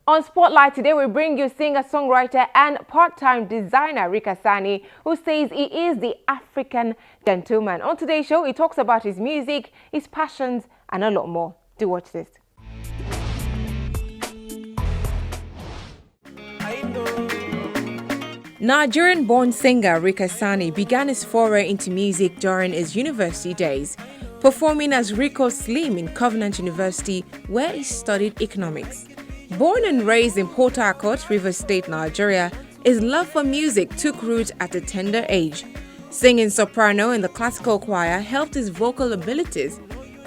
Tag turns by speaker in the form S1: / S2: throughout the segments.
S1: On Spotlight today, we bring you singer-songwriter and part-time designer Ric Hassani, who says he is the African gentleman. On today's show, he talks about his music, his passions, and a lot more. Do watch this. Nigerian-born singer Ric Hassani began his foray into music during his university days, performing as RICO Slim in Covenant University, where he studied economics. Born and raised in Port Harcourt, Rivers State, Nigeria, his love for music took root at a tender age. Singing soprano in the classical choir helped his vocal abilities,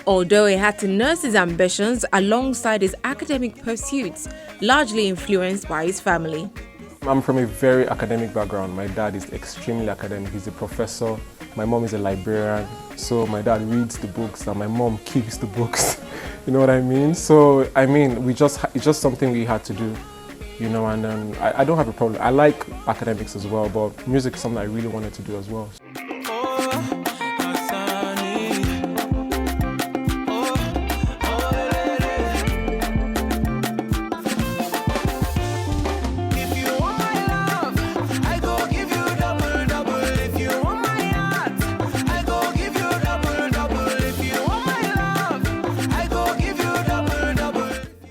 S1: although he had to nurse his ambitions alongside his academic pursuits, largely influenced by his family.
S2: I'm from a very academic background. My dad is extremely academic. He's a professor. My mom is a librarian. So my dad reads the books and my mom keeps the books. You know what I mean? So, I mean, it's just something we had to do, you know, and I don't have a problem. I like academics as well, but music is something I really wanted to do as well.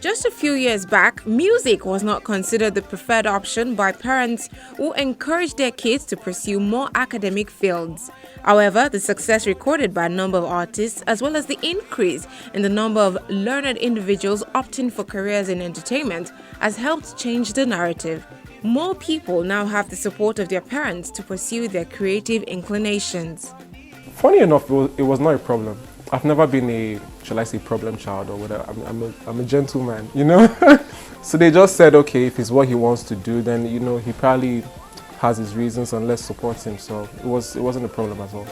S1: Just a few years back, music was not considered the preferred option by parents who encouraged their kids to pursue more academic fields. However, the success recorded by a number of artists, as well as the increase in the number of learned individuals opting for careers in entertainment, has helped change the narrative. More people now have the support of their parents to pursue their creative inclinations.
S2: Funny enough, it was not a problem. I've never been a, shall I say, problem child or whatever. I'm a gentleman, you know? So they just said, okay, if it's what he wants to do, then, you know, he probably has his reasons and let's support him. So it wasn't a problem at all.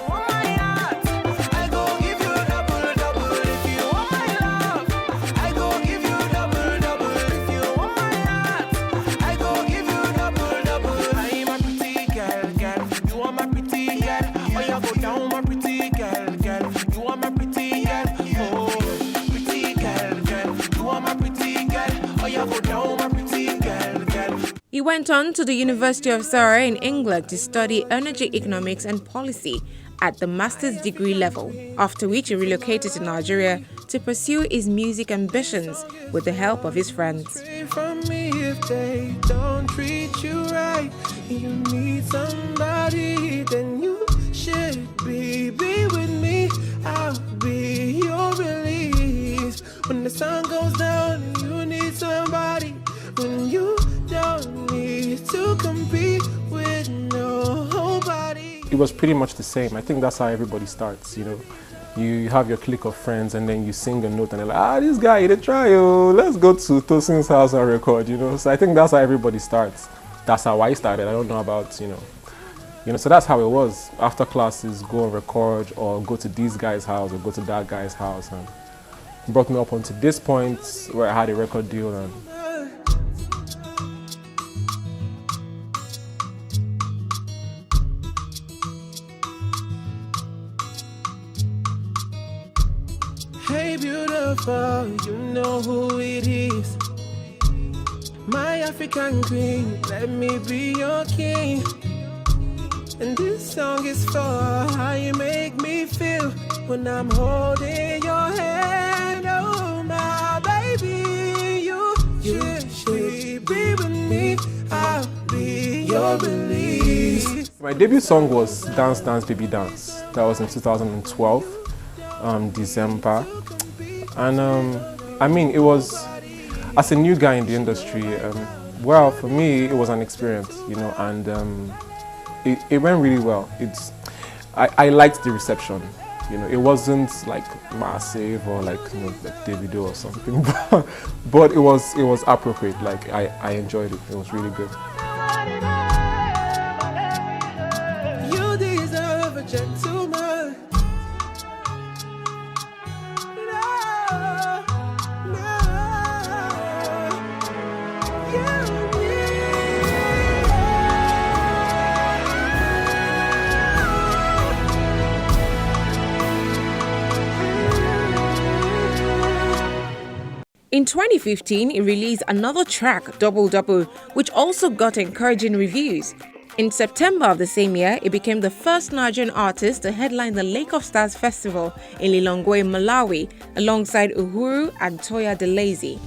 S1: He went on to the University of Foray in England to study energy economics and policy at the master's degree level, after which he relocated to Nigeria to pursue his music ambitions with the help of his friends.
S3: If they don't treat you right, you need somebody, then you should be with me. I'll be your release. When the sun goes down, you need somebody. When you don't need to compete with nobody.
S2: It was pretty much the same. I think that's how everybody starts, you know. You have your clique of friends and then you sing a note and they're like, this guy, he try, let's go to Tosin's house and record, you know. So I think that's how everybody starts. That's how I started. I don't know about, you know, so that's how it was. After classes, go and record or go to this guy's house or go to that guy's house, and brought me up onto this point where I had a record deal. And
S3: hey beautiful, you know who it is. My African queen, let me be your king. And this song is for how you make me feel when I'm holding your hand. Oh my baby, you should be with me. I'll be your release.
S2: my debut song was Dance Dance Baby Dance. That was in 2012, December. And I mean, it was, as a new guy in the industry, well, for me, it was an experience, you know, and it went really well. I liked the reception, you know. It wasn't like massive or like, you know, like Davido or something, but it was appropriate. Like I enjoyed it. It was really good.
S3: You deserve a gentleman.
S1: In 2015, he released another track, Double Double, which also got encouraging reviews. In September of the same year, he became the first Nigerian artist to headline the Lake of Stars Festival in Lilongwe, Malawi, alongside Uhuru and Toya Delezi.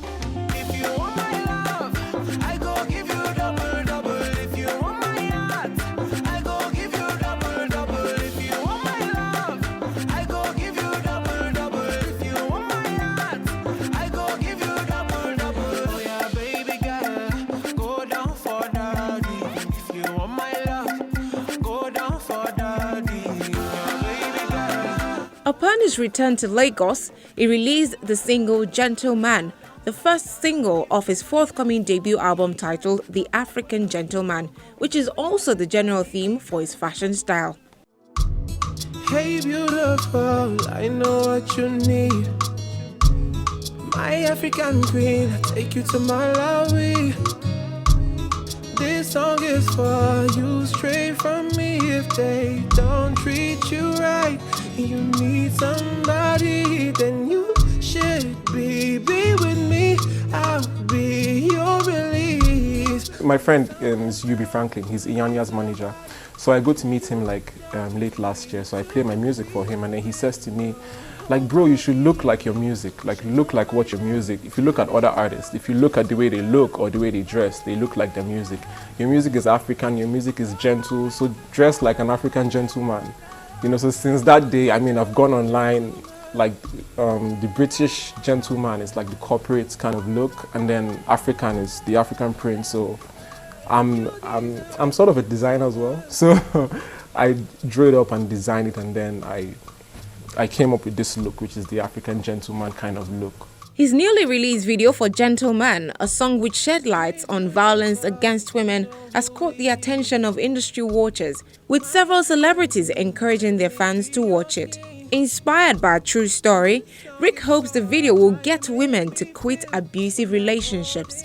S1: Upon his return to Lagos, he released the single Gentleman, the first single of his forthcoming debut album titled The African Gentleman, which is also the general theme for his fashion style.
S3: Hey beautiful, I know what you need. My African queen, I take you to Malawi. This song is for you, straight from me. If they don't treat you right, you need somebody, then you should be with me. I'll be your release.
S2: My friend is UB Franklin. He's Iyanya's manager. So I go to meet him like late last year. So I play my music for him, and then he says to me, like, bro, you should look like your music. Like, look like what your music. If you look at other artists, if you look at the way they look or the way they dress, they look like their music. Your music is African. Your music is gentle. So dress like an African gentleman. You know, so since that day, I mean, I've gone online, like the British gentleman is like the corporate kind of look, and then African is the African prince. So I'm sort of a designer as well. So I drew it up and designed it, and then I came up with this look, which is the African gentleman kind of look.
S1: His newly released video for Gentleman, a song which shed light on violence against women, has caught the attention of industry watchers, with several celebrities encouraging their fans to watch it. Inspired by a true story, Ric hopes the video will get women to quit abusive relationships.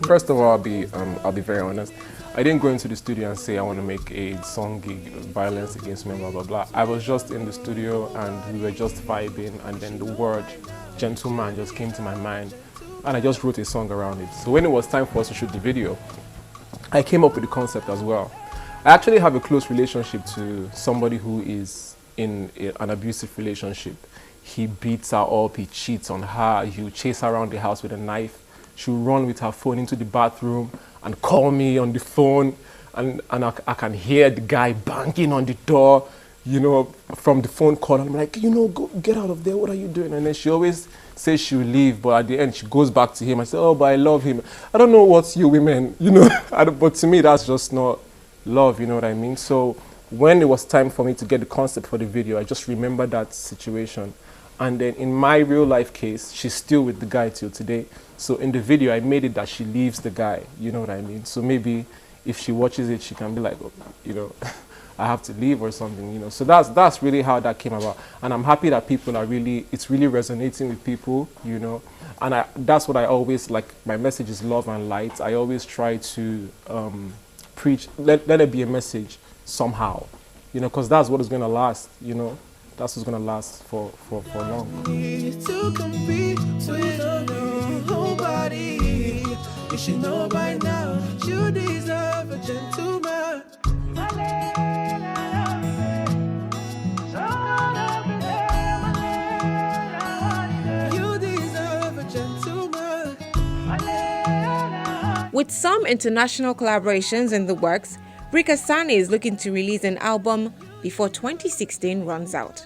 S2: First of all, I'll be very honest. I didn't go into the studio and say I want to make a song gig, violence against men, blah, blah, blah. I was just in the studio and we were just vibing, and then the word gentleman just came to my mind, and I just wrote a song around it. So when it was time for us to shoot the video, I came up with the concept as well. I actually have a close relationship to somebody who is in an abusive relationship. He beats her up, he cheats on her, he'll chase her around the house with a knife. She'll run with her phone into the bathroom and call me on the phone, and I can hear the guy banging on the door, you know, from the phone call. I'm like, you know, go get out of there, what are you doing? And then she always says she'll leave, but at the end she goes back to him. I say, oh, but I love him. I don't know what's you women, you know, but to me that's just not love, you know what I mean? So when it was time for me to get the concept for the video, I just remembered that situation. And then in my real life case, she's still with the guy till today. So in the video, I made it that she leaves the guy, you know what I mean? So maybe if she watches it, she can be like, oh, you know, I have to leave or something, you know. So that's really how that came about. And I'm happy that people are it's really resonating with people, you know. And that's what I always, like, my message is love and light. I always try to preach, let it be a message somehow, you know, because that's what is going to last, you know. That's what's gonna last for long.
S3: To compete with nobody. You should know by now you deserve a gentleman. You deserve a gentleman.
S1: With some international collaborations in the works, Ric Hassani is looking to release an album before 2016 runs out.